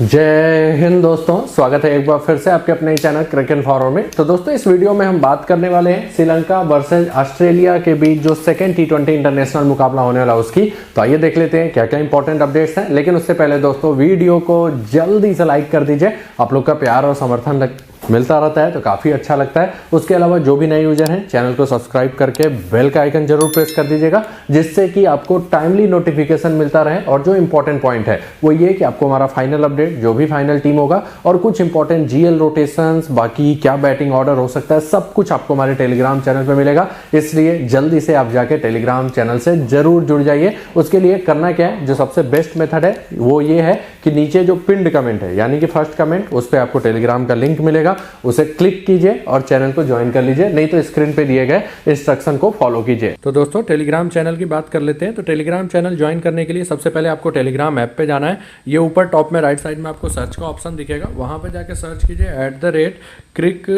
जय हिंद दोस्तों, स्वागत है एक बार फिर से आपके अपने चैनल क्रिकेट इन्फॉर्मर में। तो दोस्तों इस वीडियो में हम बात करने वाले हैं श्रीलंका वर्सेस ऑस्ट्रेलिया के बीच जो सेकंड T20 इंटरनेशनल मुकाबला होने वाला उसकी। तो आइए देख लेते हैं क्या क्या इंपॉर्टेंट अपडेट्स हैं। लेकिन उससे पहले दोस्तों वीडियो को जल्दी से लाइक कर दीजिए। आप लोग का प्यार और समर्थन मिलता रहता है तो काफी अच्छा लगता है। उसके अलावा जो भी नए यूजर हैं चैनल को सब्सक्राइब करके बेल का आइकन जरूर प्रेस कर दीजिएगा, जिससे कि आपको टाइमली नोटिफिकेशन मिलता रहे। और जो इंपॉर्टेंट पॉइंट है वो ये कि आपको हमारा फाइनल अपडेट, जो भी फाइनल टीम होगा और कुछ इंपॉर्टेंट जीएल रोटेशंस, बाकी क्या बैटिंग ऑर्डर हो सकता है, सब कुछ आपको हमारे टेलीग्राम चैनल पे मिलेगा। इसलिए जल्दी से आप जाके टेलीग्राम चैनल से जरूर जुड़ जाइए। उसके लिए करना क्या है, जो सबसे बेस्ट मेथड है वो ये है कि नीचे जो पिन्ड कमेंट है यानी कि फर्स्ट कमेंट, उस पर आपको टेलीग्राम का लिंक मिलेगा, उसे क्लिक कीजिए और चैनल को ज्वाइन कर लीजिए। नहीं तो स्क्रीन पे दिए गए इंस्ट्रक्शन को फॉलो कीजिए। तो दोस्तों टेलीग्राम चैनल की बात कर लेते हैं। तो टेलीग्राम चैनल ज्वाइन करने के लिए सबसे पहले आपको टेलीग्राम ऐप पे जाना है। ये ऊपर टॉप में राइट साइड में आपको सर्च का ऑप्शन दिखेगा, वहां पे जाके सर्च कीजिए @क्रिक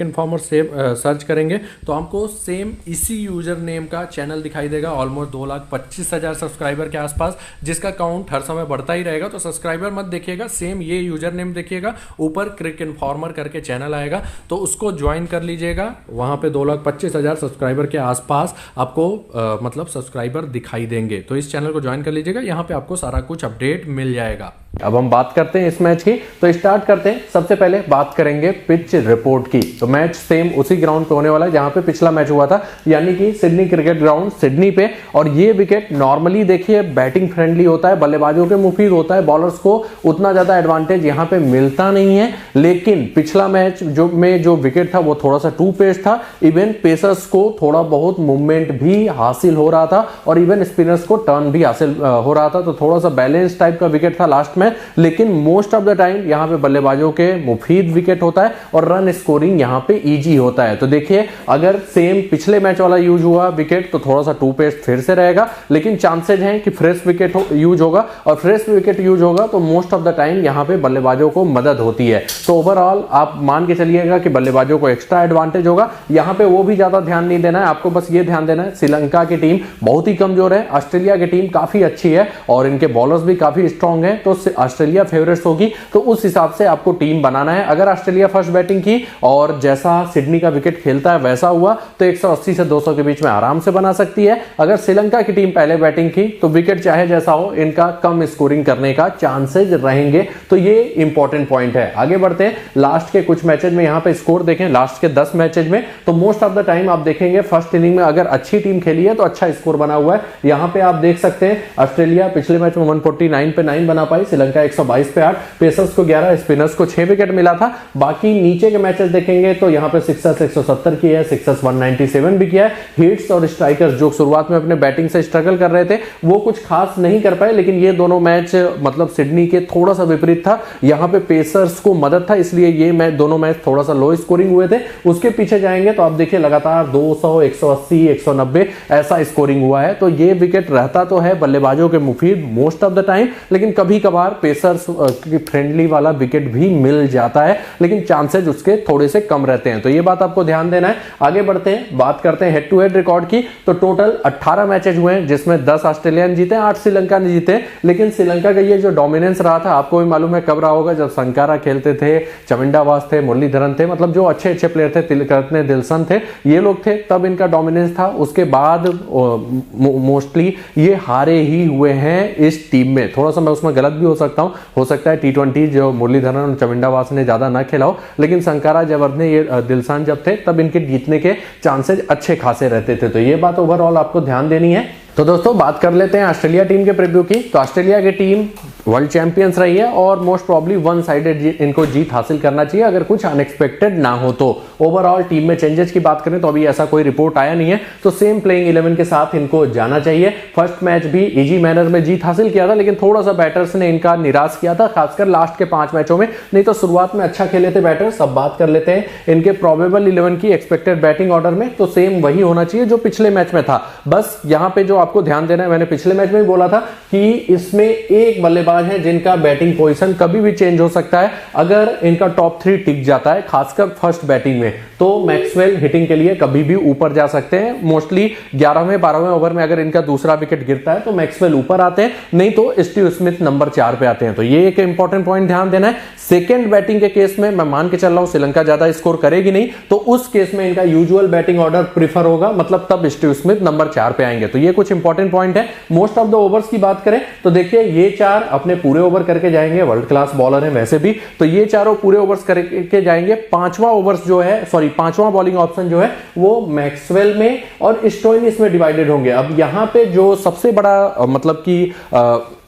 इन्फॉर्मर से सर्च करेंगे तो हमको सेम इसी यूजर नेम का चैनल दिखाई देगा। ऑलमोस्ट 2,25,000 सब्सक्राइबर के आसपास, जिसका काउंट हर समय बढ़ता ही रहेगा। तो सब्सक्राइबर मत देखिएगा, सेम ये यूजर नेम देखिएगा, ऊपर क्रिक इन्फॉर्मर करके चैनल आएगा तो उसको ज्वाइन कर लीजिएगा। वहां पे 2,25,000 सब्सक्राइबर के आसपास आपको मतलब सब्सक्राइबर दिखाई देंगे। तो इस चैनल को ज्वाइन कर लीजिएगा, यहाँ पे आपको सारा कुछ अपडेट मिल जाएगा। अब हम बात करते हैं इस मैच की, तो स्टार्ट करते हैं। सबसे पहले बात करेंगे पिच रिपोर्ट की। तो मैच सेम उसी ग्राउंड पे होने वाला है जहां पे पिछला मैच हुआ था, यानी कि सिडनी क्रिकेट ग्राउंड सिडनी पे। और ये विकेट नॉर्मली देखिए बैटिंग फ्रेंडली होता है, बल्लेबाजों के मुफीद होता है, बॉलर्स को उतना ज्यादा एडवांटेज यहां पे मिलता नहीं है। लेकिन पिछला मैच जो विकेट था वो थोड़ा सा टू पेस था। इवन पेसर्स को थोड़ा बहुत मूवमेंट भी हासिल हो रहा था और इवन स्पिनर्स को टर्न भी हासिल हो रहा था। तो थोड़ा सा बैलेंस टाइप का विकेट था लास्ट में। लेकिन मोस्ट ऑफ द टाइम यहां पे बल्लेबाजों के मुफीद विकेट होता है और रन स्कोरिंग यहां पे इजी होता है। तो देखिए अगर सेम पिछले मैच वाला यूज हुआ विकेट तो थोड़ा सा टू पेस फिर से रहेगा, लेकिन चांसेज हैं कि फ्रेश विकेट यूज होगा। और फ्रेश विकेट यूज होगा तो मोस्ट ऑफ द टाइम यहां पे बल्लेबाजों को मदद होती है। तो ओवरऑल आप मान के चलिएगा कि बल्लेबाजों को एक्स्ट्रा एडवांटेज होगा। यहां पे वो भी ज्यादा ध्यान नहीं देना है, आपको बस ये ध्यान देना है श्रीलंका की टीम बहुत ही कमजोर है, ऑस्ट्रेलिया की टीम काफी अच्छी है और इनके बॉलर्स भी काफी स्ट्रांग है। तो ऑस्ट्रेलिया फेवरेट्स होगी, तो उस हिसाब से आपको टीम बनाना है। अगर ऑस्ट्रेलिया फर्स्ट बैटिंग की और जैसा सिडनी का विकेट खेलता है वैसा हुआ तो 180 से 200 के बीच में आराम से बना सकती है। अगर श्रीलंका की टीम पहले बैटिंग की तो विकेट चाहे जैसा हो, इनका कम स्कोरिंग करने का चांसेज रहेंगे। तो ये इंपॉर्टेंट पॉइंट है। आगे बढ़ते हैं, लास्ट के कुछ मैचेज में यहां पे स्कोर देखें। लास्ट के 10 मैचेज में तो मोस्ट ऑफ द टाइम आप देखेंगे फर्स्ट इनिंग में अगर अच्छी टीम खेली है तो अच्छा स्कोर बना हुआ है। यहां पे आप देख सकते हैं ऑस्ट्रेलिया पिछले मैच में 149 पे 9 बना पाई, श्रीलंका 122 पे 8, पेसर्स को 11, स्पिनर्स को 6 विकेट मिला था। बाकी नीचे के मैचेस देखेंगे तो यहां पे सिक्सर्स 170 की है, सिक्सर्स 197 भी किया है। हिट्स और स्ट्राइकर्स जो शुरुआत में अपने बैटिंग से स्ट्रगल कर रहे थे वो कुछ खास नहीं कर पाए, लेकिन ये दोनों मैच मतलब सिडनी के थोड़ा सा विपरीत था। यहां पे पेसर्स को मदद था, इसलिए ये मैच दोनों मैच थोड़ा सा लो स्कोरिंग हुए थे। उसके पीछे जाएंगे तो आप देखिए लगातार 200, 180, 190 ऐसा स्कोरिंग हुआ है। तो ये विकेट रहता तो है बल्लेबाजों के मुफीद मोस्ट ऑफ द टाइम, लेकिन कभी कभार पेसर्स फ्रेंडली वाला विकेट भी मिल जाता है, लेकिन चांसेस उसके थोड़े से कम रहते हैं। तो ये बात आपको ध्यान देना है। आगे बढ़ते हैं, बात करते हैं हेड टू हेड रिकॉर्ड की। तो टोटल 18 मैचेज हुए हैं जिसमें 10 ऑस्ट्रेलिया जीते, 8 श्रीलंका ने जीते। लेकिन श्रीलंका का ये जो डोमिनेंस रहा था आपको भी मालूम है कब रहा होगा, जब संकारा खेलते थे, चमिंडावास थे, मुरलीधरन थे, मतलब जो अच्छे अच्छे प्लेयर थे, तिलकरत्ने, दिलशन थे, ये लोग थे, तब इनका डोमिनेंस था। उसके बाद मोस्टली ये हारे ही हुए हैं इस टीम में। थोड़ा सा मैं उसमें गलत भी हो सकता है T20 जो मुरलीधरन और चमिंडावास ने ज्यादा ना खेला हो, लेकिन संकारा, जयवर्धने, ये दिलशान जब थे तब इनके जीतने के चांसेस अच्छे खासे रहते थे। तो ये बात ओवरऑल आपको ध्यान देनी है। तो दोस्तों बात कर लेते हैं ऑस्ट्रेलिया टीम के प्रीव्यू की। तो ऑस्ट्रेलिया की टीम वर्ल्ड चैंपियंस रही है और मोस्ट प्रॉब्ली वन साइडेड इनको जीत हासिल करना चाहिए अगर कुछ अनएक्सपेक्टेड ना हो तो। ओवरऑल टीम में चेंजेस की बात करें तो अभी ऐसा कोई रिपोर्ट आया नहीं है, तो सेम प्लेइंग 11 के साथ इनको जाना चाहिए। फर्स्ट मैच भी इजी मैनर में जीत हासिल किया था, लेकिन थोड़ा सा बैटर्स ने इनका निराश किया था, खासकर लास्ट के 5 मैचों में। नहीं तो शुरुआत में अच्छा खेले थे बैटर्स। अब बात कर लेते हैं इनके प्रोबेबल 11 की एक्सपेक्टेड बैटिंग ऑर्डर में। तो सेम वही होना चाहिए जो पिछले मैच में था, बस यहां पे जो आपको ध्यान देना है, मैंने पिछले मैच में भी बोला था कि इसमें एक बल्लेबाज है जिनका बैटिंग पोजीशन कभी भी चेंज हो सकता है। अगर इनका टॉप 3 टिक जाता है खासकर फर्स्ट बैटिंग में, तो मैक्सवेल हिटिंग के लिए कभी भी ऊपर जा सकते हैं। मोस्टली 11वें 12वें ओवर में अगर इनका दूसरा विकेट गिरता है तो मैक्सवेल ऊपर आते हैं, नहीं तो स्टीव स्मिथ नंबर 4 पे आते हैं। तो ये एक इंपॉर्टेंट पॉइंट ध्यान देना है। सेकेंड बैटिंग के केस में मैं मान के चल रहा हूं श्रीलंका ज्यादा स्कोर करेगी नहीं, तो उस केस में इनका यूजुअल बैटिंग ऑर्डर प्रीफर होगा, मतलब तब स्टीव स्मिथ नंबर 4 पे आएंगे। तो ये कुछ इंपॉर्टेंट पॉइंट है। मोस्ट ऑफ द ओवर्स की बात करें तो देखिए ये 4 अपने पूरे ओवर करके जाएंगे, वर्ल्ड क्लास बॉलर हैं वैसे भी, तो ये चारों पूरे ओवर्स करके जाएंगे। पांचवा ओवर्स जो है, सॉरी पांचवा बॉलिंग ऑप्शन जो है वो मैक्सवेल में और स्टोइनिस में डिवाइडेड होंगे। अब यहां पे जो सबसे बड़ा मतलब कि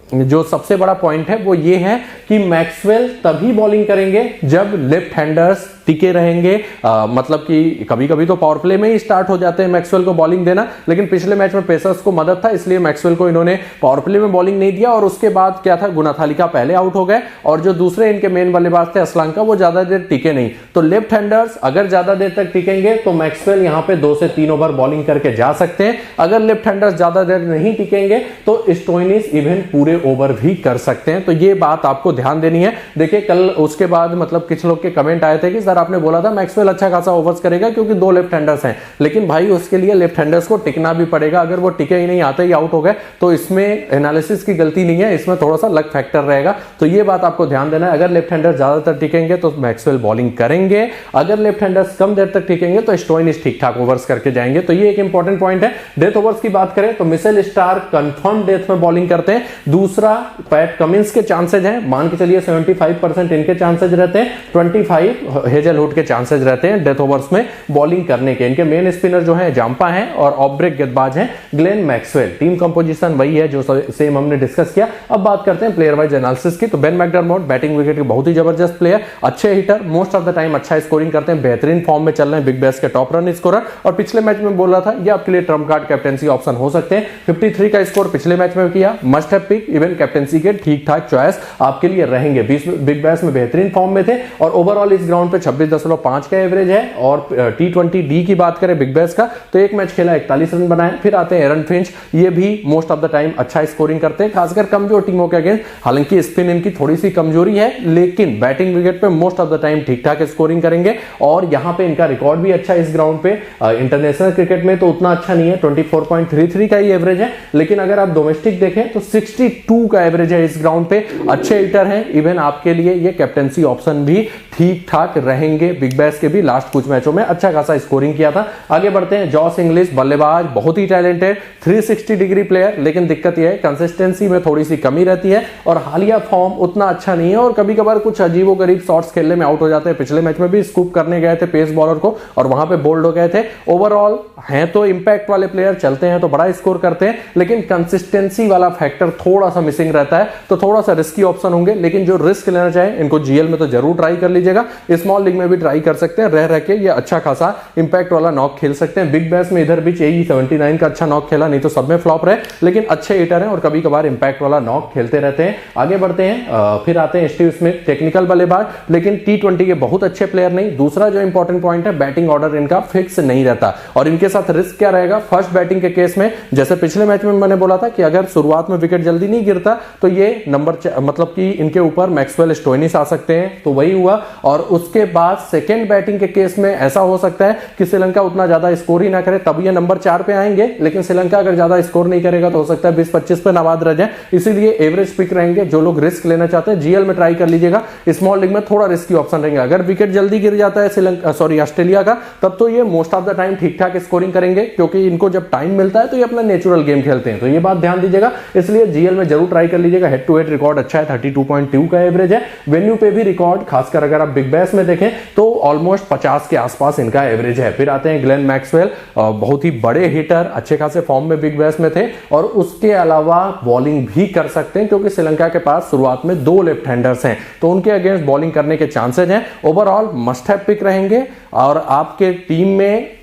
जो सबसे बड़ा पॉइंट है वो ये है कि मैक्सवेल तभी बॉलिंग करेंगे जब लेफ्ट हैंडर्स टिके रहेंगे। मतलब कि कभी कभी तो पावर प्ले में ही स्टार्ट हो जाते हैं मैक्सवेल को बॉलिंग देना, लेकिन पिछले मैच में पेसर्स को मदद था इसलिए मैक्सवेल को इन्होंने पावर प्ले में बॉलिंग नहीं दिया। और उसके बाद क्या था, गुनाथालिका पहले आउट हो गए और जो दूसरे इनके मेन बल्लेबाज थे असलांका, वो ज्यादा देर टिके नहीं। तो लेफ्ट हैंडर्स अगर ज्यादा देर तक टिकेंगे तो मैक्सवेल यहां पे 2 से 3 ओवर बॉलिंग करके जा सकते हैं। अगर लेफ्ट हैंडर्स ज्यादा देर नहीं टिकेंगे तो स्टोइनिस इवन पूरे ओवर भी कर सकते हैं। तो ये बात आपको ध्यान देनी है। देखिए कल उसके बाद मतलब कुछ लोग के कमेंट आए थे कि सर आपने बोला था मैक्सवेल अच्छा खासा ओवर्स करेगा क्योंकि 2 लेफ्ट हैंडर्स हैं, लेकिन भाई उसके लिए लेफ्ट हैंडर्स को टिकना भी पड़ेगा। अगर वो टिके ही नहीं, आते ही आउट हो गए, तो इसमें एनालिसिस की गलती नहीं है, इसमें थोड़ा सा लक फैक्टर रहेगा। तो ये बात आपको ध्यान देना है। अगर लेफ्ट हैंडर्स ज्यादातर टिकेंगे तो मैक्सवेल बॉलिंग करेंगे, अगर लेफ्ट हैंडर्स कम देर तक टिकेंगे तो स्टोइनिस ठीक ठाक ओवर्स करके जाएंगे। तो ये एक इंपॉर्टेंट पॉइंट है। डेथ ओवर्स की बात करें तो मिचेल स्टार्क कंफर्म डेथ में बॉलिंग करते हैं। दूसरा पैट कमिंस के चांसेज हैं, मान के चलिए 75% इनके चांसेज रहते हैं, 25 हेजलवुड के चांसेज रहते हैं डेथ ओवर्स में बॉलिंग करने के। इनके मेन स्पिनर जो है जांपा हैं और ऑफ ब्रेक गेंदबाज हैं ग्लेन मैक्सवेल। टीम कंपोजिशन वही है जो सेम हमने डिस्कस किया। अब बात करते हैं प्लेयर वाइज एनालिसिस की। तो बेन मैकडरमोट बैटिंग विकेट के बहुत ही जबरदस्त प्लेयर, अच्छे hitter, most of the time अच्छा स्कोरिंग करते हैं, बेहतरीन फॉर्म में चल रहे हैं, बिग बैश के टॉप रन स्कोरर। और पिछले मैच में बोल रहा था ये आपके लिए ट्रम्प कार्ड कैप्टेंसी ऑप्शन हो सकते हैं। 53 का स्कोर पिछले मैच में किया, must have pick, even captaincy के ठीक ठाक चॉइस आपके लिए रहेंगे। बिग बैश में बेहतरीन फॉर्म में थे और ओवरऑल इस ग्राउंड पे 26.5 का एवरेज है। और T20D की बात करें बिग बैश का तो एक मैच खेला 41 रन बनाए। फिर आते हैं एरन फिंच, ये भी मोस्ट ऑफ द टाइम अच्छा स्कोरिंग करते हैं, खासकर कमजोर टीमों के अगेंस्ट। हालांकि स्पिन इनकी थोड़ी सी कमजोरी है, लेकिन बैटिंग विकेट पे मोस्ट ऑफ द टाइम ठीक ठाक स्कोरिंग करेंगे। और यहां पे इनका रिकॉर्ड भी अच्छा है इस ग्राउंड पे। इंटरनेशनल क्रिकेट में तो उतना अच्छा नहीं है, 24.33 का ही एवरेज है, लेकिन अगर आप डोमेस्टिक देखें तो 62 का एवरेज है इस ग्राउंड पे। अच्छे हिटर हैं, इवन आपके लिए ये कैप्टेंसी ऑप्शन भी ठीक ठाक रहेंगे। बिग बैश के भी लास्ट कुछ मैचों में अच्छा खासा स्कोरिंग किया था। आगे बढ़ते हैं, जॉस इंग्लिश बल्लेबाज, बहुत ही टैलेंटेड, 360 डिग्री प्लेयर, लेकिन दिक्कत यह है कंसिस्टेंसी में थोड़ी सी कमी रहती है और हालिया फॉर्म उतना अच्छा नहीं है और कभी कभार कुछ अजीबोगरीब शॉट्स खेलने में आउट हो जाते हैं। पिछले मैच में भी स्कूप करने गए थे पेस बॉलर को और वहां पे बोल्ड हो गए थे। ओवरऑल हैं तो इंपैक्ट वाले प्लेयर, चलते हैं तो बड़ा स्कोर करते हैं, लेकिन कंसिस्टेंसी वाला फैक्टर थोड़ा सा मिसिंग रहता है, तो थोड़ा सा रिस्की ऑप्शन होंगे। लेकिन जो रिस्क लेना चाहे इनको जीएल में तो जरूर ट्राई कर लीजिएगा, स्मॉल लीग में भी ट्राई कर सकते हैं, रह के ये अच्छा खासा इंपैक्ट वाला नॉक खेल सकते हैं। बिग बैश में इधर भी चाहिए 79 का अच्छा नॉक खेला, नहीं तो सब में फ्लॉप रहे, लेकिन अच्छे हिटर हैं और कभी कभार इंपैक्ट वाला नॉक खेलते रहते हैं। आगे बढ़ते हैं, फिर आते हैं स्टीव स्मिथ, टेक्निकल बल्लेबाज, लेकिन T20 के बहुत अच्छे प्लेयर नहीं। दूसरा जो इंपॉर्टेंट पॉइंट है, बैटिंग ऑर्डर इनका फिक्स नहीं रहता और इनके साथ रिस्क क्या रहेगा, फर्स्ट बैटिंग के केस में जैसे पिछले मैच में मैंने बोला था कि अगर शुरुआत में विकेट जल्दी नहीं गिरता तो ये मतलब कि इनके ऊपर मैक्सवेल स्टोइनिस आ सकते हैं, तो वही हुआ। और उसके बाद सेकेंड बैटिंग के केस में ऐसा हो सकता है कि श्रीलंका उतना ज्यादा स्कोर ही ना करे, तब ये नंबर 4 पे आएंगे, लेकिन श्रीलंका अगर ज्यादा स्कोर नहीं करेगा तो हो सकता है 20-25 पे नाबाद रह जाए, इसीलिए एवरेज पिक रहेंगे। जो लोग रिस्क लेना चाहते हैं जीएल में ट्राई कर लीजिएगा, स्मॉल लीग में थोड़ा रिस्की ऑप्शन रहेंगे। अगर विकेट जल्दी गिर जाता है ऑस्ट्रेलिया का, तब तो ये मोस्ट ऑफ द टाइम ठीक ठाक स्कोरिंग करेंगे, क्योंकि इनको जब टाइम मिलता है तो ये अपना नेचुरल गेम खेलते हैं, तो ये बात ध्यान दीजिएगा। इसलिए जीएल में जरूर ट्राई कर लीजिएगा। हेड टू हेड रिकॉर्ड अच्छा है, 32.2 का एवरेज है। वेन्यू पे भी रिकॉर्ड, खासकर अगर आप बिग बैश में देखें तो ऑलमोस्ट 50 के आसपास इनका एवरेज है। फिर आते हैं ग्लेन मैक्सवेल, बहुत ही बड़े हिटर, अच्छे खासे फॉर्म में बिग बैश में थे और उसके अलावा बॉलिंग भी कर सकते हैं, क्योंकि श्रीलंका के पास शुरुआत में 2 लेफ्ट हैंडर्स हैं, तो उनके अगेंस्ट बॉलिंग करने के चांसेस हैं। ओवरऑल मस्ट हैव पिक रहेंगे और आपके टीम में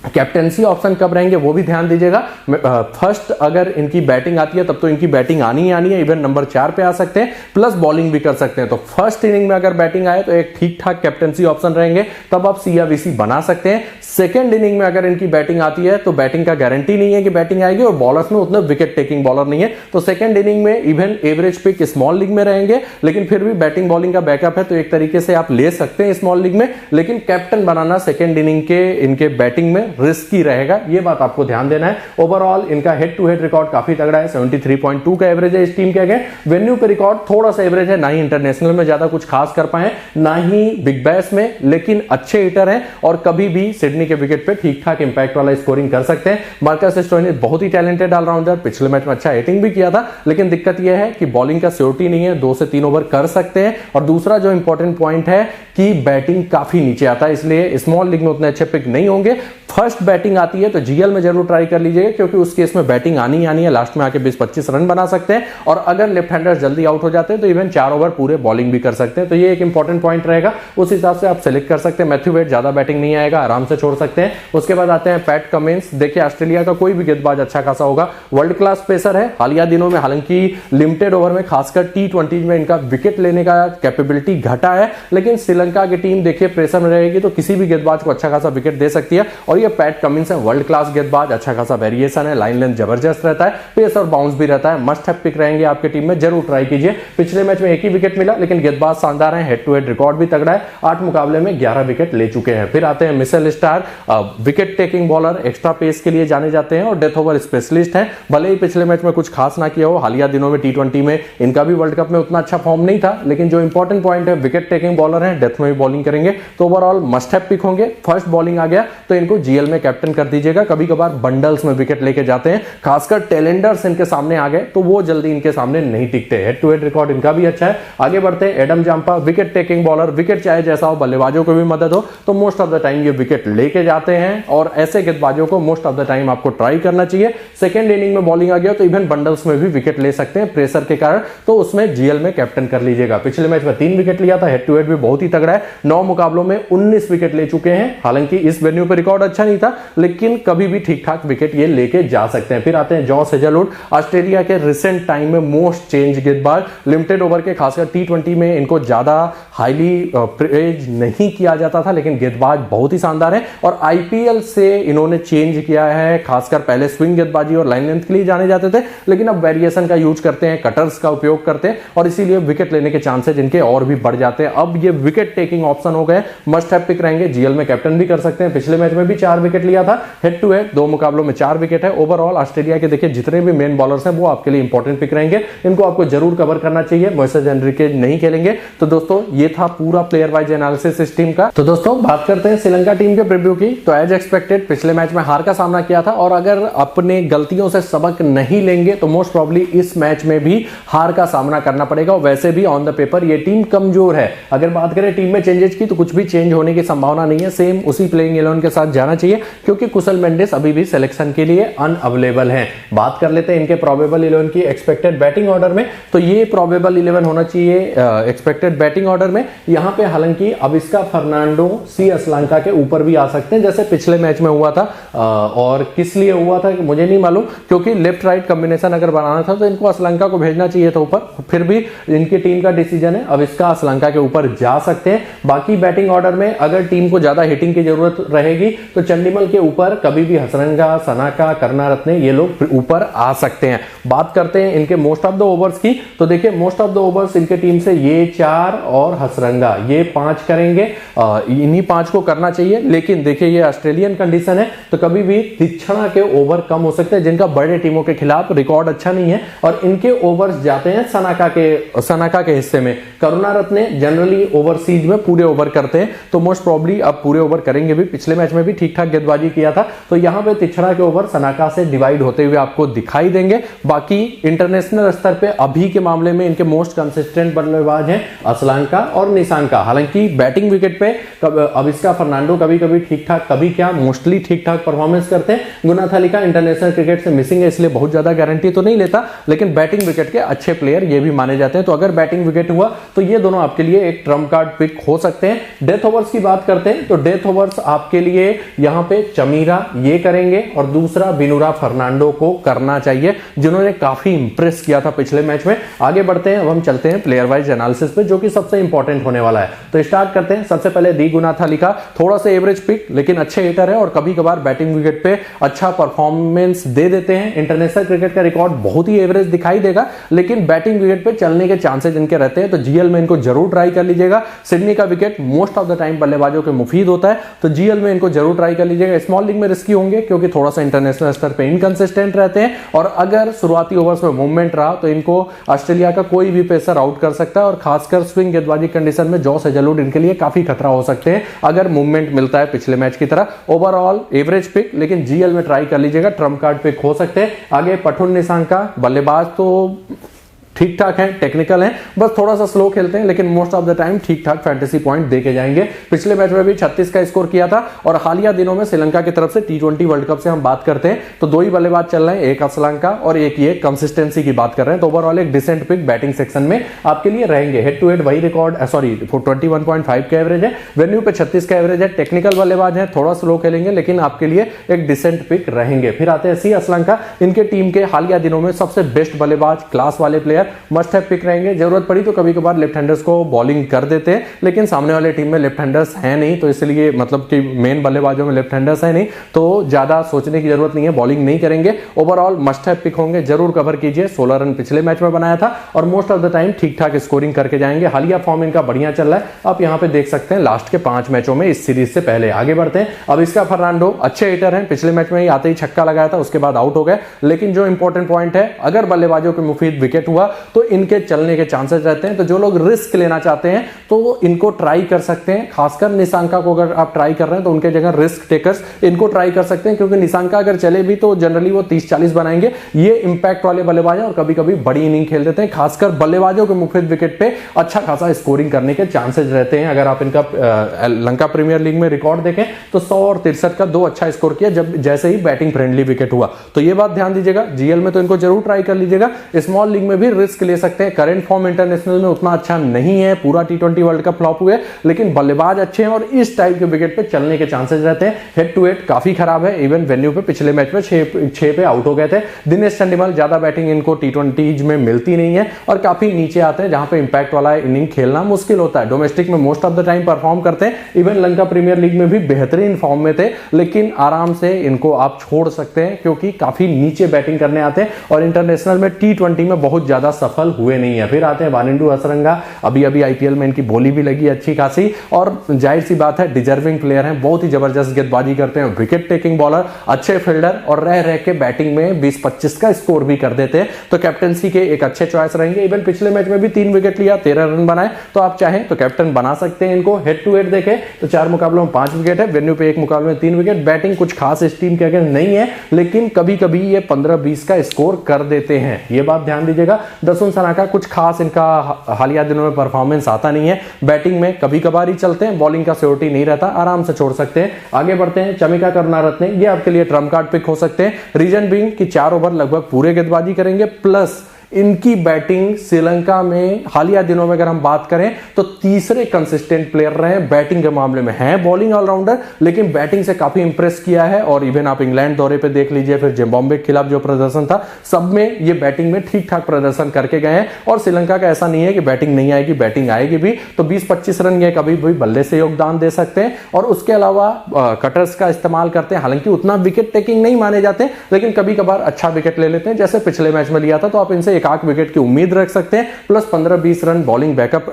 कैप्टेंसी ऑप्शन कब रहेंगे वो भी ध्यान दीजिएगा। फर्स्ट अगर इनकी बैटिंग आती है तब तो इनकी बैटिंग आनी ही आनी है, इवन नंबर 4 पे आ सकते हैं, प्लस बॉलिंग भी कर सकते हैं। तो फर्स्ट इनिंग में अगर बैटिंग आए तो एक ठीक ठाक कैप्टेंसी ऑप्शन रहेंगे, तब आप CRVC बना सकते हैं। सेकेंड इनिंग में अगर इनकी बैटिंग आती है तो बैटिंग का गारंटी नहीं है कि बैटिंग आएगी, और बॉलर्स में उतने विकेट टेकिंग बॉलर नहीं है, तो सेकेंड इनिंग में even average pick small league में रहेंगे, लेकिन फिर भी बैटिंग बॉलिंग का बैकअप है तो एक तरीके से आप ले सकते हैं स्मॉल लीग में। लेकिन कैप्टन बनाना सेकेंड इनिंग के इनके बैटिंग में रिस्की रहेगा, ये बात आपको ध्यान देना है। ओवरऑल इनका हेड टू हेड रिकॉर्ड काफी तगड़ा है, 73.2 का एवरेज है इस टीम के अगेंस्ट। वेन्यू पे रिकॉर्ड थोड़ा सा एवरेज है, ना ही इंटरनेशनल में ज्यादा कुछ खास कर पाए, ना ही बिग बैश में, लेकिन अच्छे हिटर हैं और कभी भी सिडनी के विकेट पे ठीक ठाक इंपैक्ट वाला स्कोरिंग कर सकते हैं। मार्कस स्टोइनिस बहुत ही टैलेंटेड ऑलराउंडर, पिछले मैच में अच्छा हिटिंग भी किया था, लेकिन दिक्कत यह है कि बॉलिंग का श्योरिटी नहीं है, 2 से 3 ओवर कर सकते हैं। और दूसरा जो इंपॉर्टेंट पॉइंट है कि बैटिंग काफी नीचे आता है, इसलिए स्मॉल लीग में उतने अच्छे पिक नहीं होंगे। फर्स्ट बैटिंग आती है तो जीएल में जरूर ट्राई कर लीजिएगा, क्योंकि उस केस में बैटिंग आनी है, लास्ट में आके 20-25 रन बना सकते हैं। और अगर लेफ्ट हैंडर जल्दी आउट हो जाते हैं तो इवन 4 ओवर पूरे बॉलिंग भी कर सकते हैं, तो ये एक इंपॉर्टेंट पॉइंट रहेगा, उस हिसाब से आप सेलेक्ट कर सकते हैं। मैथ्यू वेड ज्यादा बैटिंग नहीं आएगा, आराम से छोड़ सकते हैं। उसके बाद आते हैं पैट कमिंस। देखिए ऑस्ट्रेलिया का कोई भी गेंदबाज अच्छा खासा होगा, वर्ल्ड क्लास पेसर है। हालिया दिनों में हालांकि लिमिटेड ओवर में खासकर T20 में इनका विकेट लेने का कैपेबिलिटी घटा है, लेकिन श्रीलंका की टीम देखिए प्रेशर में रहेगी तो किसी भी गेंदबाज को अच्छा खासा विकेट दे सकती है। और ये पैट कमिंस है, वर्ल्ड क्लास गेंदबाज, अच्छा खासा वेरिएशन है, लाइन लेंथ जबरदस्त रहता है, पेस और बाउंस भी रहता है। मस्ट हैव पिक रहेंगे आपकी टीम में, जरूर ट्राई कीजिए। पिछले मैच में 1 ही विकेट मिला, लेकिन गेंदबाज शानदार है, हेड टू हेड रिकॉर्ड भी तगड़ा है, 8 मुकाबले में 11 विकेट ले चुके हैं। फिर आते हैं Mitchell Starc, wicket taking bowler, extra pace के लिए जाने जाते हैं और डेथ ओवर स्पेशलिस्ट है। भले ही पिछले मैच में कुछ खास ना किया हो, हालिया दिनों में T20 में इनका भी वर्ल्ड कप में उतना अच्छा फॉर्म नहीं था, लेकिन जो इंपॉर्टेंट पॉइंट है विकेट टेकिंग बॉलर है, डेथ में भी बॉलिंग करेंगे, तो ओवरऑल मस्ट हैव पिक होंगे। फर्स्ट बॉलिंग आ गया तो इनको जीएल में कैप्टन कर दीजिएगा। कभी कभार बंडल्स में विकेट लेके जाते हैं, खासकर टेलेंडर्स इनके सामने आ गए तो वो जल्दी इनके सामने नहीं टिकते। हेड टू हेड रिकॉर्ड इनका भी अच्छा है। आगे बढ़ते हैं, Adam Zampa, wicket taking bowler, wicket चाहे जैसा हो, बल्लेबाजों को भी मदद हो तो मोस्ट ऑफ द टाइम ये विकेट लेके जाते हैं, और ऐसे गेंदबाजों को मोस्ट ऑफ द टाइम आपको ट्राई करना चाहिए। सेकंड इनिंग में बॉलिंग आ गया तो इवन बंडल्स में भी विकेट ले सकते हैं प्रेशर के कारण, तो उसमें जीएल में कैप्टन कर लीजिएगा। पिछले मैच में 3 विकेट लिया था, हेड टू हेड भी बहुत ही तगड़ा है, 9 मुकाबलों में 19 विकेट ले चुके हैं। हालांकि इस वेन्यू पर रिकॉर्ड अच्छा नहीं था, लेकिन कभी भी ठीक ठाक विकेट ये लेके जा सकते हैं। फिर आते हैं जॉस हेजलवुड, ऑस्ट्रेलिया के रिसेंट टाइम में मोस्ट चेंज गेंदबाज, लिमिटेड ओवर के खासकर T20 में इनको ज्यादा हाईली प्रेज नहीं किया जाता था, लेकिन गेंदबाज बहुत ही शानदार है। और आईपीएल से इन्होंने चेंज किया है, खासकर पहले स्विंग गेंदबाजी और लाइन लेंथ के लिए जाने जाते थे, लेकिन अब वेरिएशन का यूज करते हैं, कटर्स का उपयोग करते हैं, और इसीलिए विकेट लेने के चांसेस इनके और भी बढ़ जाते हैं। अब ये विकेट टेकिंग ऑप्शन हो गए, मस्ट हैव पिक रहेंगे, जीएल में कैप्टन भी कर सकते हैं। पिछले मैच में भी 4 विकेट लिया था, हेड टू हेड 2 मुकाबलों में 4 विकेट है। ओवरऑल ऑस्ट्रेलिया के देखिए जितने भी मेन बॉलर्स हैं वो आपके लिए इंपॉर्टेंट पिक रहेंगे, इनको आपको जरूर कवर करना चाहिए। मोइसेस हेनरिके नहीं खेलेंगे। तो दोस्तों ये था पूरा प्लेयर वाइज एनालिसिस इस टीम का। तो दोस्तों बात करते हैं श्रीलंका टीम के प्रीव्यू की। तो एज एक्सपेक्टेड पिछले मैच में हार का सामना किया था, और अगर अपने गलतियों से सबक नहीं लेंगे तो मोस्ट प्रॉब्ली इस मैच में भी हार का सामना करना पड़ेगा। वैसे भी ऑन द पेपर ये टीम कमजोर है। अगर बात करें टीम में चेंजेस की तो कुछ भी चेंज होने की संभावना नहीं है, सेम उसी प्लेइंग 11 के साथ जाना चाहिए, क्योंकि कुशल मेंडिस अभी भी सिलेक्शन के लिए अनअवेलेबल हैं। बात कर लेते हैं इनके प्रोबेबल 11 की एक्सपेक्टेड बैटिंग ऑर्डर में। तो ये प्रोबेबल 11 होना चाहिए एक्सपेक्टेड बैटिंग ऑर्डर में। यहां पे हालांकि अविस्का फर्नांडो, सी असलंका के ऊपर भी आ सकते हैं, जैसे पिछले मैच में हुआ था। और किस लिए हुआ था मुझे नहीं मालूम, क्योंकि लेफ्ट राइट कॉम्बिनेशन अगर बनाना था तो इनको असलंका को भेजना चाहिए था ऊपर। फिर भी इनकी टीम का डिसीजन है, अविस्का असलंका के ऊपर जा सकते हैं। बाकी बैटिंग ऑर्डर में अगर टीम को ज्यादा हिटिंग की जरूरत रहेगी तो चंडीमल के ऊपर कभी भी हसरंगा, सनाका, करुणारत्ने ये लोग ऊपर आ सकते हैं। बात करते हैं इनके मोस्ट ऑफ द ओवर्स की। तो देखिए मोस्ट ऑफ द ओवर्स इनके टीम से ये 4 और हसरंगा ये 5 करेंगे। इन्हीं 5 को करना चाहिए, लेकिन देखिए ये ऑस्ट्रेलियन कंडीशन है तो कभी भी तीक्ष्णा के ओवर कम हो सकते हैं, जिनका बड़े टीमों के खिलाफ रिकॉर्ड अच्छा नहीं है, और इनके ओवर्स जाते हैं सनाका के हिस्से में। करुणारत्ने जनरली ओवरसीज में पूरे ओवर करते हैं, तो मोस्ट प्रॉब्ली अब पूरे ओवर करेंगे भी। पिछले मैच में भी ठीक ठाक गेंदबाजी किया था, तो यहां पे तीक्ष्णा के ओवर सनाका से डिवाइड होते हुए आपको दिखाई देंगे। बाकी इंटरनेशनल स्तर पे अभी के मामले में इनके मोस्ट कंसिस्टेंट बल्लेबाज हैं असलंका और निशांका। हालांकि बैटिंग विकेट पे अविस्का फर्नांडो कभी कभी ठीक ठाक, कभी क्या मोस्टली ठीक ठाक परफॉर्मेंस करते हैं। गुनाथालिका इंटरनेशनल क्रिकेट से मिसिंग है, इसलिए बहुत ज्यादा गारंटी तो नहीं लेता, लेकिन बैटिंग विकेट के अच्छे प्लेयर ये भी माने जाते हैं। तो अगर बैटिंग विकेट हुआ तो ये दोनों आपके लिए एक ट्रम्प कार्ड पिक हो सकते हैं। डेथ ओवर्स की बात करते हैं तो डेथ ओवर्स आपके लिए यहां पे चमीरा ये करेंगे और दूसरा विनुरा फर्नांडो को करना चाहिए, जिन्होंने काफी इंप्रेस किया था पिछले मैच में। आगे बढ़ते हैं, अब हम चलते हैं प्लेयर वाइज एनालिसिस पे, जो कि सबसे इंपॉर्टेंट होने वाला है। तो स्टार्ट करते हैं। सबसे पहले दी गुनाथा लिखा, थोड़ा सा एवरेज पिक लेकिन अच्छे हिटर है और कभी कभार बैटिंग विकेट पे अच्छा परफॉर्मेंस दे देते हैं। इंटरनेशनल क्रिकेट का रिकॉर्ड बहुत ही एवरेज दिखाई देगा, लेकिन बैटिंग विकेट पे चलने के चांसेस इनके रहते हैं, तो जीएल में इनको जरूर ट्राई कर लीजिएगा। सिडनी का wicket most of the time बल्लेबाजों के मुफीद होता है, तो जीएल में इनको जरूर ट्राई कर लीजिएगा। स्मॉल लीग में रिस्की होंगे क्योंकि थोड़ा सा इंटरनेशनल स्तर पे इनकंसिस्टेंट रहते हैं, और अगर शुरुआती ओवर्स में मूवमेंट रहा तो इनको ऑस्ट्रेलिया का कोई भी पेसर आउट कर सकता है, और खासकर स्विंग गेंदबाजी कंडीशन में जॉस हेजलवुड इनके लिए काफी खतरा हो सकते हैं अगर मूवमेंट मिलता है पिछले मैच की तरह। ओवरऑल एवरेज पिक, लेकिन जीएल में ट्राई कर लीजिएगा, ट्रम्प कार्ड पिक हो सकते हैं। आगे पठुन निसांका, बल्लेबाज तो ठीक ठाक है, टेक्निकल है, बस थोड़ा सा स्लो खेलते हैं, लेकिन मोस्ट ऑफ द टाइम ठीक ठाक फैंटेसी पॉइंट देके जाएंगे। पिछले मैच में भी 36 का स्कोर किया था, और हालिया दिनों में श्रीलंका की तरफ से T20 वर्ल्ड कप से हम बात करते हैं तो दो ही बल्लेबाज चल रहे हैं, एक असलंका और एक ये कंसिस्टेंसी की बात कर रहे हैं। तो ओवरऑल एक डिसेंट पिक बैटिंग सेक्शन में आपके लिए रहेंगे। हेड टू हेड वही रिकॉर्ड, सॉरी 21.5 का एवरेज है, वेन्यू पे 36 का एवरेज है, टेक्निकल बल्लेबाज है, थोड़ा स्लो खेलेंगे लेकिन आपके लिए एक डिसेंट पिक रहेंगे। फिर आते हैं सी असलंका, इनके टीम के हालिया दिनों में सबसे बेस्ट बल्लेबाज, क्लास वाले प्लेयर, मस्ट हैव पिक रहेंगे। जरूरत पड़ी तो कभी कभार लेफ्ट हैंडर्स को बॉलिंग कर देते हैं, लेकिन सामने वाले टीम में लेफ्ट हैंडर्स हैं नहीं, तो इसलिए मतलब कि मेन बल्लेबाजों में लेफ्ट हैंडर्स है नहीं, तो ज्यादा सोचने की जरूरत नहीं है, बॉलिंग नहीं करेंगे। ओवरऑल मस्ट हैव पिक होंगे, जरूर कवर कीजिए। 16 रन पिछले मैच में बनाया था और मोस्ट ऑफ द टाइम ठीक ठाक स्कोरिंग करके जाएंगे। हालिया फॉर्म इनका बढ़िया चल रहा है, आप यहां पे देख सकते हैं लास्ट के 5 मैचों में इस सीरीज से पहले। आगे बढ़ते हैं, अब इसका फर्नांडो अच्छे हिटर हैं, पिछले मैच में ही आते ही छक्का लगाया था, उसके बाद आउट हो गए, लेकिन जो इंपॉर्टेंट पॉइंट है, अगर बल्लेबाजों के मुफीद विकेट हुआ तो इनके चलने के चांसेस रहते हैं। तो जो लोग रिस्क लेना चाहते हैं तो वो इनको ट्राई कर सकते हैं, खासकर निशांका को अगर आप ट्राई कर रहे हैं तो उनके जगह रिस्क टेकर्स इनको ट्राई कर सकते हैं, क्योंकि निशांका अगर चले भी तो जनरली वो 30-40 बनाएंगे। ये इंपैक्ट वाले बल्लेबाज हैं और कभी कभी बड़ी इनिंग खेल देते हैं, खासकर बल्लेबाजों के मुफीद विकेट पे अच्छा खासा स्कोरिंग करने के चांसेस रहते हैं। अगर आप इनका लंका प्रीमियर लीग में रिकॉर्ड देखें तो 100 और 63 का 2 अच्छा स्कोर किया जब जैसे ही बैटिंग फ्रेंडली विकेट हुआ, तो ये बात ध्यान दीजिएगा। जीएल में तो इनको जरूर ट्राई कर लीजिएगा, स्मॉल लीग में भी रिस्क ले सकते हैं। करंट फॉर्म इंटरनेशनल में उतना अच्छा नहीं है, पूरा T20 वर्ल्ड कप फ्लॉप हुए, लेकिन बल्लेबाज अच्छे हैं और इस टाइप के विकेट पे चलने के चांसेस रहते हैं। हेड टू हेड काफी खराब है, इवन वेन्यू पे पिछले मैच में 6 पे आउट हो गए थे। दिनेश चंडीमाल, ज्यादा बैटिंग इनको T20 में मिलती नहीं है और काफी नीचे आते हैं, जहां पे इंपैक्ट वाला इनिंग खेलना मुश्किल होता है। डोमेस्टिक में most of the time perform करते हैं, इवन लंका प्रीमियर लीग में भी बेहतरीन फॉर्म में थे, लेकिन आराम से इनको आप छोड़ सकते हैं क्योंकि काफी नीचे बैटिंग करने आते हैं और इंटरनेशनल में T20 में बहुत ज्यादा सफल हुए नहीं है। फिर आते हैं वानिंडू हसरंगा, अभी आईपीएल में इनकी बोली भी लगी अच्छी खासी, और जाहिर सी बात है डिजर्विंग प्लेयर हैं, बहुत ही जबरदस्त गेंदबाजी करते हैं, विकेट टेकिंग बॉलर, अच्छे फील्डर और रह के बैटिंग में 20-25 का स्कोर भी कर देते हैं, तो कैप्टनसी के एक अच्छे चॉइस रहेंगे। इवन पिछले मैच में भी 3 विकेट लिया, 13 रन बनाए, तो आप चाहें तो कैप्टन बना सकते हैं इनको। हेड टू हेड देखें तो 4 मुकाबलों में 5 विकेट है, वेन्यू पे 1 मुकाबले में 3 विकेट। बैटिंग कुछ खास इस टीम के अगेंस्ट नहीं है, लेकिन कभी कभी ये 15-20 का स्कोर कर देते हैं, ये बात ध्यान दीजिएगा। दसुन सनाका, कुछ खास इनका हालिया दिनों में परफॉर्मेंस आता नहीं है, बैटिंग में कभी कभार ही चलते हैं, बॉलिंग का सिक्योरिटी नहीं रहता, आराम से छोड़ सकते हैं। आगे बढ़ते हैं, चमिका करुणारत्ने, ये आपके लिए ट्रम्प कार्ड पिक हो सकते हैं। रीजन बीइंग कि 4 ओवर लगभग पूरे गेंदबाजी करेंगे, प्लस इनकी बैटिंग श्रीलंका में हालिया दिनों में अगर हम बात करें तो तीसरे कंसिस्टेंट प्लेयर रहे बैटिंग के मामले में। हैं बॉलिंग ऑलराउंडर, लेकिन बैटिंग से काफी इंप्रेस किया है, और इवन आप इंग्लैंड दौरे पे देख लीजिए, फिर जिम्बाब्वे के खिलाफ जो प्रदर्शन था, सब में ये बैटिंग में ठीक ठाक प्रदर्शन करके गए हैं। और श्रीलंका का ऐसा नहीं है कि बैटिंग नहीं आएगी, बैटिंग आएगी भी, तो 20-25 रन ये कभी भी बल्ले से योगदान दे सकते हैं। और उसके अलावा कटर्स का इस्तेमाल करते हैं, हालांकि उतना विकेट टेकिंग नहीं माने जाते, लेकिन कभी कभार अच्छा विकेट ले लेते हैं, जैसे पिछले मैच में लिया था, तो आप इनसे 1 विकेट की उम्मीद रख सकते हैं, plus 15-20 run bowling backup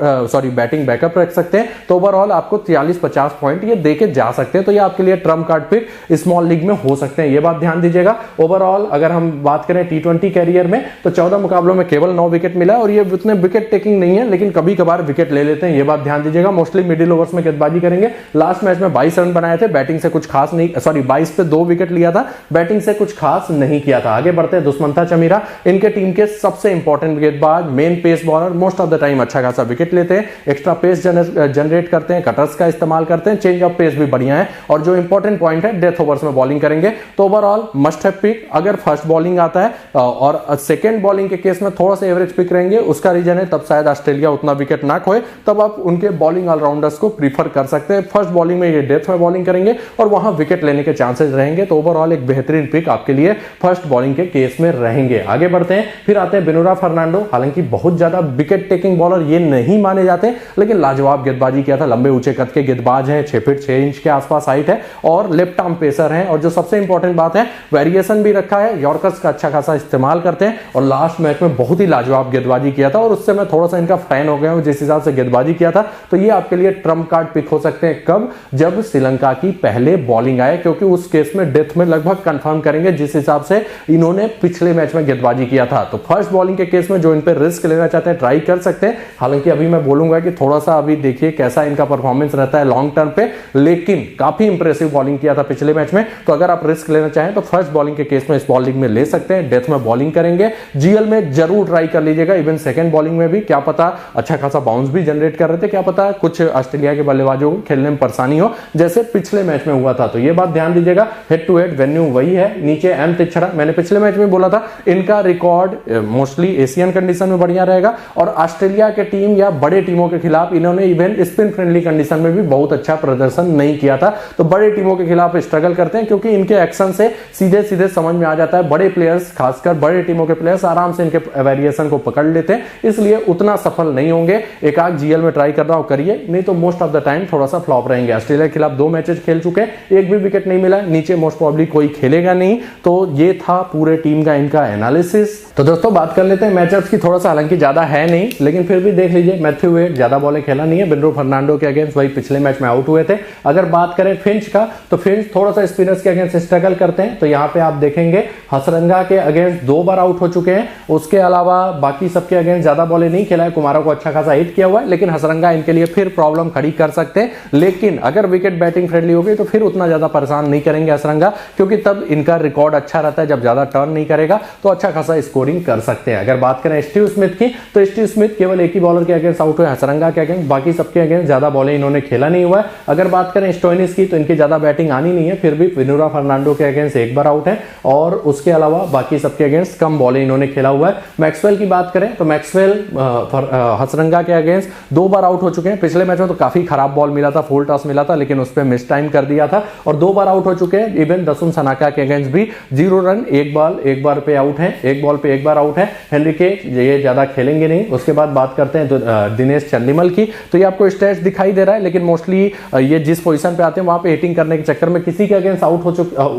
batting backup रख सकते हैं, तो ओवरऑल आपको 43-50 पॉइंट ये देके जा सकते हैं। तो ये आपके लिए trump card pick small league में हो सकते हैं, ये बात ध्यान दीजिएगा। ओवरऑल अगर हम बात करें T20 कैरियर में तो 14 मुकाबलों में केवल 9 विकेट मिला, और ये उतने विकेट टेकिंग नहीं है, लेकिन कभी कभार विकेट ले लेते हैं, ये बात ध्यान दीजिएगा। मोस्टली मिडिल ओवर्स में गेंदबाजी करेंगे। लास्ट मैच में 22 रन बनाए थे, बैटिंग से कुछ खास नहीं, 22 पे 2 विकेट लिया था, बैटिंग से कुछ खास नहीं किया था। आगे बढ़ते हैं, दुष्मंता चमीरा, इनके टीम के सब सबसे इंपॉर्टेंट गेंदबाज, main pace bowler, most of the time अच्छा खासा विकेट लेते हैं, एक्स्ट्रा पेस जनरेट करते हैं, कटर्स का इस्तेमाल करते हैं, चेंज ऑफ पेस भी बढ़िया है, और जो इंपॉर्टेंट पॉइंट है डेथ ओवर्स में बॉलिंग करेंगे। तो ओवरऑल मस्ट हैव पिक। अगर फर्स्ट बॉलिंग आता है और सेकंड बॉलिंग के केस में थोड़ा सा एवरेज पिक रहेंगे, उसका रीजन है तब शायद ऑस्ट्रेलिया उतना विकेट ना खोए, तब आप उनके बॉलिंग ऑलराउंडर्स को प्रीफर कर सकते हैं। फर्स्ट बॉलिंग में ये डेथ में बॉलिंग करेंगे और वहां विकेट लेने के चांसेस रहेंगे, तो ओवरऑल एक बेहतरीन पिक आपके लिए फर्स्ट बॉलिंग के केस में रहेंगे। आगे बढ़ते हैं, फिर आते हैं बेनुरा फर्नांडो। हालांकि बहुत ज्यादा विकेट टेकिंग बॉलर ये नहीं माने जाते, लेकिन लाजवाब गेंदबाजी किया था। लंबे ऊंचे कद के गेंदबाज हैं, 6 फीट 6 इंच के आसपास हाइट है और लेफ्ट आर्म पेसर हैं, और जो सबसे इंपॉर्टेंट बात है वेरिएशन भी रखा है, यॉर्कर्स का अच्छा खासा इस्तेमाल करते हैं, और लास्ट मैच में बहुत ही लाजवाब गेंदबाजी किया था, और उससे मैं थोड़ा सा इनका फैन हो गया हूं जिस हिसाब से गेंदबाजी किया था। तो ये आपके लिए ट्रम्प कार्ड पिक हो सकते हैं। कब? जब श्रीलंका की पहले बॉलिंग आए, क्योंकि उस केस में डेथ में लगभग कंफर्म करेंगे जिस हिसाब से इन्होंने पिछले मैच में गेंदबाजी किया था। तो फर्स्ट बॉलिंग के केस में जो इन पे रिस्क लेना चाहते हैं ट्राई कर सकते हैं। हालांकि अभी मैं बोलूंगा कि थोड़ा सा अभी देखिए कैसा इनका परफॉर्मेंस रहता है लॉन्ग टर्म पे, लेकिन काफी इंप्रेसिव बॉलिंग किया था पिछले मैच में। तो अगर आप रिस्क लेना चाहें तो फर्स्ट बॉलिंग के केस में इस बॉलिंग में ले सकते हैं, डेथ में बॉलिंग करेंगे। जीएल में जरूर ट्राई कर लीजिएगा, इवन सेकंड बॉलिंग में भी, क्या पता अच्छा खासा बाउंस भी जनरेट कर रहे थे, क्या पता कुछ ऑस्ट्रेलिया के बल्लेबाजों को खेलने में परेशानी हो जैसे पिछले मैच में हुआ था। तो ये बात ध्यान दीजिएगा, हेड टू हेड वेन्यू वही है। नीचे एम तिच्छड़ा, मैंने पिछले मैच में बोला था इनका रिकॉर्ड मोस्टली एशियन कंडीशन में बढ़िया रहेगा, और ऑस्ट्रेलिया के टीम या बड़े टीमों के खिलाफ इन्होंने इवन स्पिन फ्रेंडली कंडीशन में भी बहुत अच्छा प्रदर्शन नहीं किया था। तो बड़े टीमों के खिलाफ स्ट्रगल करते हैं, क्योंकि इनके एक्शन से सीधे सीधे समझ में आ जाता है, बड़े प्लेयर्स खासकर बड़े टीमों के प्लेयर्स आराम से इनके वेरिएशन को पकड़ लेते हैं, इसलिए उतना सफल नहीं होंगे। एक आध जीएल में ट्राई कर रहा हो करिए, नहीं तो मोस्ट ऑफ द टाइम थोड़ा सा फ्लॉप रहेंगे। ऑस्ट्रेलिया के खिलाफ 2 मैचेस खेल चुके हैं, एक भी विकेट नहीं मिला, नीचे मोस्ट प्रॉब्ली कोई खेलेगा नहीं। तो ये था पूरे टीम का इनका एनालिसिस। तो दोस्तों बात कर लेते हैं मैचअप्स की, थोड़ा सा हालांकि ज्यादा है नहीं, लेकिन फिर भी देख लीजिए। मैथ्यू वेड ज्यादा बॉलें खेला नहीं है, बेनुरा फर्नांडो के अगेंस्ट वही पिछले मैच में आउट हुए थे। अगर बात करें फिंच का, तो फिंच थोड़ा सा स्पिनर्स के अगेंस्ट स्ट्रगल करते हैं। तो यहाँ पे आप देखेंगे हसरंगा के अगेंस्ट 2 बार आउट हो चुके हैं, उसके अलावा बाकी सबके अगेंस्ट ज्यादा बॉलें नहीं खेला है। कुमारा को अच्छा खासा हिट किया हुआ है, लेकिन हसरंगा इनके लिए फिर प्रॉब्लम खड़ी कर सकते हैं। लेकिन अगर विकेट बैटिंग फ्रेंडली होगी तो फिर उतना ज्यादा परेशान नहीं करेंगे हसरंगा, क्योंकि तब इनका रिकॉर्ड अच्छा रहता है, जब ज्यादा टर्न नहीं करेगा तो अच्छा खासा स्कोरिंग कर सकते हैं। अगर बात करें स्टीव स्मिथ की, तो स्टीव स्मिथ केवल एक ही बॉलर के अगेंस्ट आउट हुए, हसरंगा के अगेंस्ट, बाकी सबके अगेंस्ट ज्यादा बॉलें इन्होंने खेला नहीं हुआ है। अगर बात करें स्टोइनिस की, तो इनकी ज्यादा बैटिंग आनी नहीं है, फिर भी बेनुरा फर्नांडो के अगेंस्ट 1 बार आउट है, और उसके अलावा बाकी सबके अगेंस्ट कम बॉलें इन्होंने खेला हुआ है। मैक्सवेल की बात करें तो मैक्सवेल हसरंगा के अगेंस्ट 2 बार आउट हो चुके हैं। पिछले मैच में तो काफी खराब बॉल मिला था, फुल टॉस मिला था, लेकिन उस पर मिस टाइम कर दिया था, और 2 बार आउट हो चुके हैं। इवन दसुन सनाका के अगेंस्ट भी 0 रन, 1 बार पे आउट है, 1 बॉल पे 1 बार आउट है। हेनरिके ये ज्यादा खेलेंगे नहीं। उसके बाद बात करते हैं तो दिनेश चंडीमल की, तो ये आपको स्टैट्स दिखाई दे रहा है, लेकिन मोस्टली ये जिस पोजीशन पे आते हैं वहां पे हिटिंग करने के चक्कर में किसी के अगेंस्ट आउट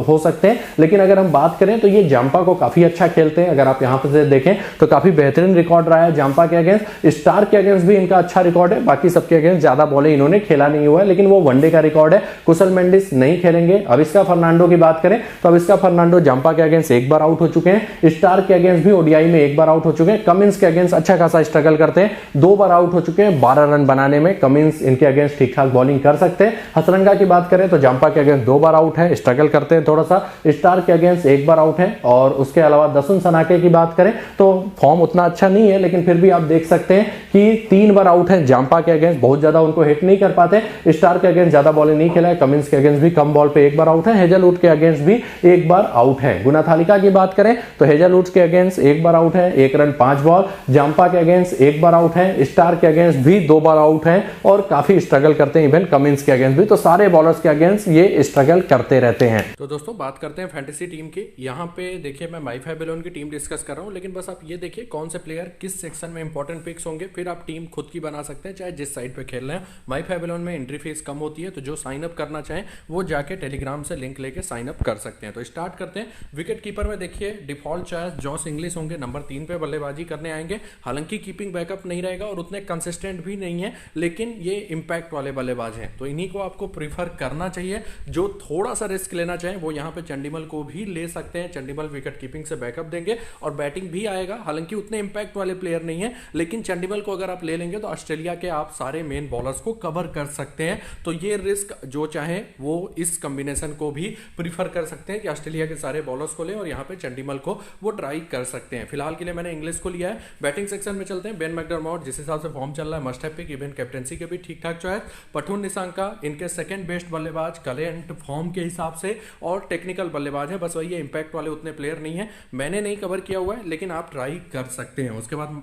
हो सकते हैं। लेकिन अगर हम बात करें तो ये जांपा को काफी अच्छा खेलते हैं। अगर आप यहां पर से देखें तो काफी बेहतरीन रिकॉर्ड रहा है जांपा के अगेंस्ट। स्टार के अगेंस्ट भी इनका अच्छा रिकॉर्ड है, बाकी सबके अगेंस्ट ज्यादा बॉलें इन्होंने खेला नहीं हुआ है, लेकिन वो वनडे का रिकॉर्ड है। कुशल मेंडिस नहीं खेलेंगे। अविस्का फर्नांडो की बात करें तो अविस्का फर्नांडो जांपा के अगेंस्ट 1 बार आउट हो चुके हैं, स्टार के अगेंस्ट भी ओडीआई में 1 बार आउट हो चुके हैं। कमिंस के अगेंस्ट अच्छा खासा स्ट्रगल करते हैं, 2 बार आउट हो चुके हैं। 12 रन बनाने में कमिंस इनके अगेंस्ट ठीक ठाक बॉलिंग कर सकते हैं। हसरंगा की बात करें तो जांपा के अगेंस्ट 2 बार आउट है, स्ट्रगल करते हैं थोड़ा सा। स्टार के अगेंस्ट 1 बार आउट है, और उसके अलावा दसुन सनाके की बात करें तो फॉर्म उतना अच्छा नहीं है, लेकिन फिर भी आप देख सकते हैं कि 3 बार आउट है जांपा के अगेंस्ट, बहुत ज्यादा उनको हिट नहीं कर पाते। स्टार के अगेंस्ट ज्यादा बॉलिंग नहीं खेला है, कमिंस के अगेंस्ट भी कम बॉल पे 1 बार आउट है, हेजलवुड के अगेंस्ट भी 1 बार आउट है। गुनाथालिका की बात करें तो हेजलवुड के अगेंस्ट 1 बार आउट है, 1 रन 5 बॉल। जांपा के अगेंस्ट 1 बार आउट है, स्टार के अगेंस्ट भी 2 बार आउट है, और काफी स्ट्रगल करते हैं इवन कमिंस के अगेंस्ट भी। तो सारे बॉलर्स के अगेंस्ट ये स्ट्रगल करते रहते हैं। तो दोस्तों बात करते हैं फैंटेसी टीम की। यहाँ पे देखिए मैं माई फाइव बेलोन की टीम डिस्कस कर रहा हूँ, लेकिन बस आप ये देखिए कौन से प्लेयर किस सेक्शन में इंपॉर्टेंट पिक्स होंगे, फिर आप टीम खुद की बना सकते हैं, चाहे जिस साइड पे खेल रहे हैं। माई फाइव बेलोन में एंट्री फीस कम होती है, तो जो साइन अप करना चाहें वो जाके टेलीग्राम से लिंक लेके साइन अप कर सकते हैं। तो स्टार्ट करते हैं। विकेट कीपर में देखिए डिफॉल्ट चॉइस जॉस इंग्लिश होंगे, नंबर 3 पे बल्लेबाजी करने आएंगे। हालांकि कीपिंग बैकअप नहीं रहेगा और उतने कंसिस्टेंट भी नहीं है, लेकिन ये इंपैक्ट वाले बल्लेबाज हैं, तो इन्हीं को आपको प्रीफर करना चाहिए। जो थोड़ा सा रिस्क लेना चाहें वो यहाँ पे चंडीमल को भी ले सकते हैं। चंडीमल विकेट कीपिंग से बैकअप देंगे और बैटिंग भी आएगा। हालांकि उतने इंपैक्ट वाले प्लेयर नहीं है, लेकिन चंडीमल को अगर आप ले लेंगे तो ऑस्ट्रेलिया के आप सारे मेन बॉलर्स को कवर कर सकते हैं। तो ये रिस्क जो चाहे वो इस कॉम्बिनेशन को भी प्रीफर कर सकते हैं कि ऑस्ट्रेलिया के सारे बॉलर्स को लें और यहाँ पे चंडीमल को वो ट्राई कर सकते हैं। फिलहाल फिलहाल के लिए मैंने इंग्लिश को लिया है। बैटिंग सेक्शन में चलते हैं। बेन मैकडरमॉट जिस हिसाब से फॉर्म चल रहा है must have pick, even captaincy के भी ठीक ठाक चॉइस। पठुन निशंका इनके सेकंड बेस्ट बल्लेबाज करेंट फॉर्म के हिसाब से और टेक्निकल बल्लेबाज है, बस वही है इंपैक्ट वाले उतने प्लेयर नहीं है। मैंने नहीं कवर किया हुआ है लेकिन आप ट्राई कर सकते हैं। उसके बाद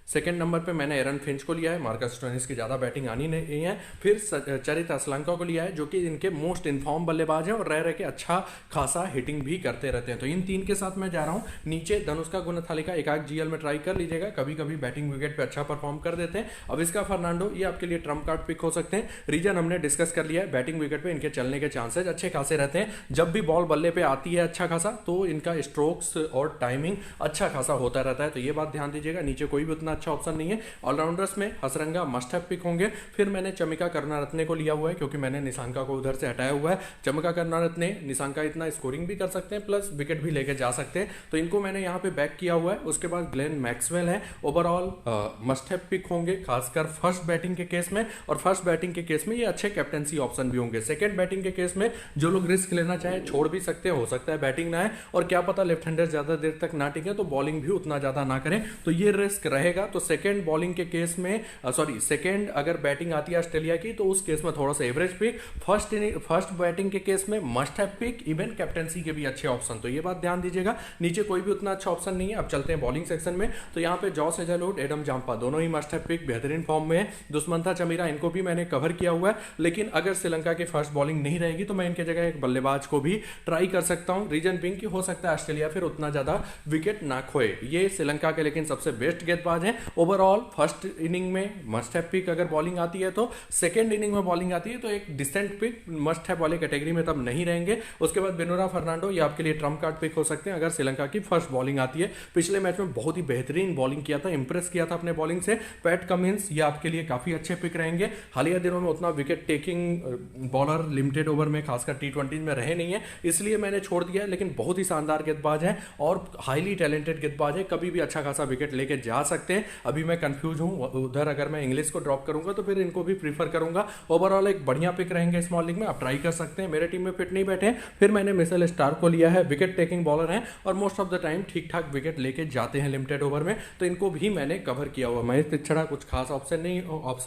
सेकंड नंबर पे मैंने एरन फिंच को लिया है, मार्कस स्टोइनिस की ज़्यादा बैटिंग आनी नहीं है। फिर चरित असलंका को लिया है जो कि इनके मोस्ट इन्फॉर्म बल्लेबाज हैं और रह रह के अच्छा खासा हिटिंग भी करते रहते हैं। तो इन तीन के साथ मैं जा रहा हूँ। नीचे धनुष्का गुणथालिका एक आध जीएल में ट्राई कर लीजिएगा, कभी कभी बैटिंग विकेट पे अच्छा परफॉर्म कर देते हैं। अविस्का फर्नांडो ये आपके लिए ट्रम्प कार्ड पिक हो सकते हैं। रीजन हमने डिस्कस कर लिया है, बैटिंग विकेट पे इनके चलने के चांसेज अच्छे खासे रहते हैं। जब भी बॉल बल्ले पे आती है अच्छा खासा तो इनका स्ट्रोक्स और टाइमिंग अच्छा खासा होता रहता है, तो ये बात ध्यान दीजिएगा। नीचे कोई भी उतना अच्छा ऑप्शन नहीं है। ऑलराउंडर्स में हसरंगा मस्ट हैव पिक होंगे। फिर मैंने चमिका करुणारत्ने को लिया हुआ है क्योंकि मैंने निशंका को उधर से हटाया हुआ है। चमिका करुणारत्ने निशंका इतना स्कोरिंग भी कर सकते हैं प्लस विकेट भी लेके जा सकते हैं, तो इनको मैंने यहाँ पे बैक किया हुआ है। उसके बाद ग्लेन मैक्सवेल है, ओवरऑल मस्ट हैव पिक होंगे खासकर फर्स्ट बैटिंग के केस में, और फर्स्ट बैटिंग के केस में ये अच्छे कैप्टेंसी ऑप्शन भी होंगे। सेकंड बैटिंग के केस में जो लोग रिस्क लेना चाहे छोड़ भी सकते हैं, हो सकता है बैटिंग ना है और क्या पता लेफ्ट हैंडर ज्यादा देर तक ना टिके तो बॉलिंग भी उतना ज्यादा ना करें, तो ये रिस्क रहेगा। तो सेकंड बॉलिंग के केस में सेकंड अगर बैटिंग आती है ऑस्ट्रेलिया की तो उस केस में थोड़ा सा एवरेज पिक, फर्स्ट बैटिंग के केस में must have pick, even captaincy के भी अच्छे ऑप्शन, तो ये बात ध्यान दीजिएगा। नीचे कोई भी उतना अच्छा ऑप्शन नहीं है। अब चलते हैं बॉलिंग सेक्शन में, तो यहाँ पे जॉस हेजलवुड, एडम जांपा दोनों ही मस्ट हैव पिक, बेहतरीन फॉर्म में है। दुष्मंथा चमीरा इनको भी मैंने कवर किया हुआ है, लेकिन अगर श्रीलंका की फर्स्ट बॉलिंग नहीं रहेगी तो मैं इनके जगह एक बल्लेबाज को भी ट्राई कर सकता हूं। रीजन पिंक की हो सकता है ऑस्ट्रेलिया फिर उतना ज्यादा विकेट ना खोए। ये श्रीलंका के लेकिन सबसे बेस्ट गेंदबाज है। ओवरऑल फर्स्ट इनिंग में मस्ट हैव पिक अगर बॉलिंग आती है, तो सेकंड इनिंग में बॉलिंग आती है तो एक डिसेंट पिक मस्ट हैव वाले कैटेगरी में तब नहीं रहेंगे। उसके बाद बेनोरा फर्नांडो ये आपके लिए ट्रम्प कार्ड पिक हो सकते हैं अगर श्रीलंका की फर्स्ट बॉलिंग आती है। पिछले मैच में बहुत ही बेहतरीन बॉलिंग किया था, इंप्रेस किया था अपने बॉलिंग से। पैट कमिंस ये आपके लिए काफी अच्छे पिक रहेंगे। हालिया दिनों में उतना wicket taking bowler limited over में खासकर T20 में रहे नहीं है, इसलिए मैंने छोड़ दिया है, लेकिन बहुत ही शानदार गेंदबाज है और हाईली टैलेंटेड गेंदबाज है, कभी भी अच्छा खासा विकेट लेके जा सकते हैं। अभी मैं कंफ्यूज हूं, उधर अगर मैं इंग्लिश को ड्रॉप करूंगा तो फिर इनको भी प्रीफर करूंगा। ओवरऑल एक बढ़िया पिक रहेंगे स्मॉल लीग में, आप ट्राई कर सकते हैं। मेरे टीम में फिट नहीं बैठे, फिर मैंने मिशेल स्टार्क को लिया है, विकेट टेकिंग बॉलर है और मोस्ट ऑफ द टाइम ठीक ठाक विकेट लेके जाते हैं लिमिटेड ओवर में, तो इनको भी मैंने कवर किया हुआ। महेश तिच्छड़ा कुछ खास ऑप्शन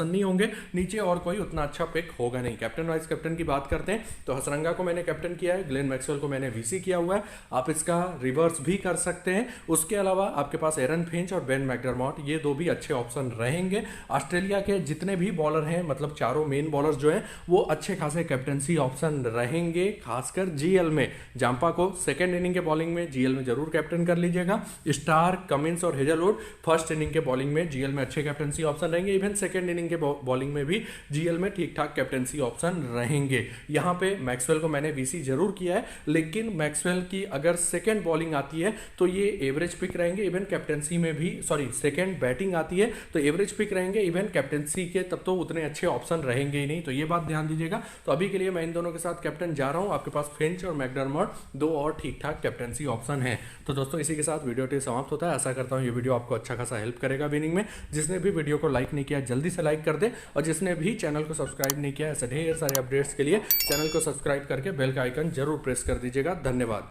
नहीं होंगे। नीचे और कोई उतना अच्छा पिक होगा नहीं। कैप्टन वाइस कैप्टन की बात करते हैं तो हसरंगा को मैंने कैप्टन किया है, ग्लेन मैक्सवेल को मैंने वीसी किया हुआ है, आप इसका रिवर्स भी कर सकते हैं। उसके अलावा आपके पास एरन फिंच और बेन मैकडरमॉट ये दो भी अच्छे ऑप्शन रहेंगे। ऑस्ट्रेलिया के जितने भी बॉलर हैं, मतलब चारों मेन बॉलर्स जो हैं वो अच्छे खासे कैप्टनसी ऑप्शन रहेंगे। खासकर जीएल में जांपा को सेकंड इनिंग के बॉलिंग में जीएल में जरूर कैप्टन कर लीजिएगा। स्टार, कमिंस और हेजलवुड फर्स्ट इनिंग के बॉलिंग में जीएल में अच्छे कैप्टनसी ऑप्शन रहेंगे। इवन सेकंड इनिंग के बॉलिंग में भी जीएल में ठीक ठाक कैप्टनसी ऑप्शन रहेंगे। यहाँ पे मैक्सवेल को मैंने वीसी जरूर किया है, लेकिन मैक्सवेल की अगर सेकंड बॉलिंग आती है तो ये एवरेज पिक रहेंगे। इवन कैप्टनसी में भी सेकंड बैटिंग आती है तो एवरेज पिक रहेंगे। इवन कैप्टनसी के तब तो उतने अच्छे ऑप्शन रहेंगे ही नहीं, तो ये बात ध्यान दीजिएगा। तो अभी के लिए मैं इन दोनों के साथ कैप्टन जा रहा हूं। आपके पास फिंच और मैकडरमॉट दो और ठीक ठाक कैप्टनसी ऑप्शन है। तो दोस्तों इसी के साथ वीडियो समाप्त होता है। आशा करता हूं ये वीडियो आपको अच्छा खासा हेल्प करेगा विनिंग में। जिसने भी वीडियो को लाइक नहीं किया जल्दी से लाइक कर दे, और जिसने भी चैनल को सब्सक्राइब नहीं किया ऐसे ढेर सारे अपडेट्स के लिए चैनल को सब्सक्राइब करके बेल का आइकन जरूर प्रेस कर दीजिएगा। धन्यवाद।